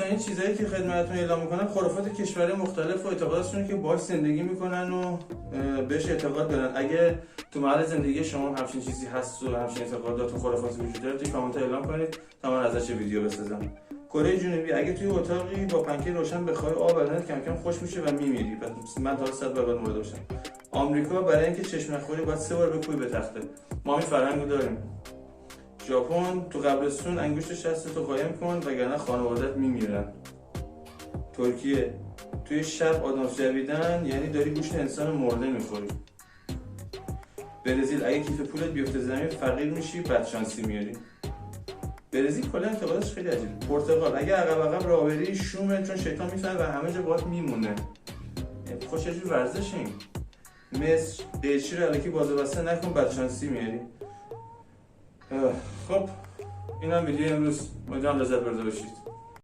بچه‌ها این چیزایی که خدمتتون اعلام میکنم خرافات کشورهای مختلف و اعتقاداتشونه که باهاش زندگی میکنن و بهش اعتقاد دارن. اگه تو محل زندگی شما همچین چیزی هست و همچین اعتقادات و خرافاتی وجود داره توی کامنت اعلام کنید تا من ازش ویدیو بسازم. کره جنوبی اگه توی اتاقی با پنکه روشن بخوای آب بدنت کم کم خوش میشه و میمیری. من تا 100 بار باید مرده باشم. آمریکا برای اینکه چشم نخوری باید 3 بار بکوبی به تخته. ما این فرهنگو داریم. ژاپن تو قبرستون انگشت شست تو قایم کن وگرنه خانوادت میمیرن. ترکیه توی شب آدم جویدن یعنی داری گوشت انسان مرده میخوری. برزیل اگه کیف پولت بیفته زمین فقیر میشی بدشانسی میاری. برزیل کلا اعتقادش خیلی عجیبه. پرتغال اگه عقب راه بری شومه چون شیطان میفهمه و همه جا باهات میمونه. خوش عجیب ورزش این. مصر قیچی رو الکی بازه بسته نکن بدشانسی میاری. خب اینم ویدیو امروز، امیدوارم لذت برده باشید.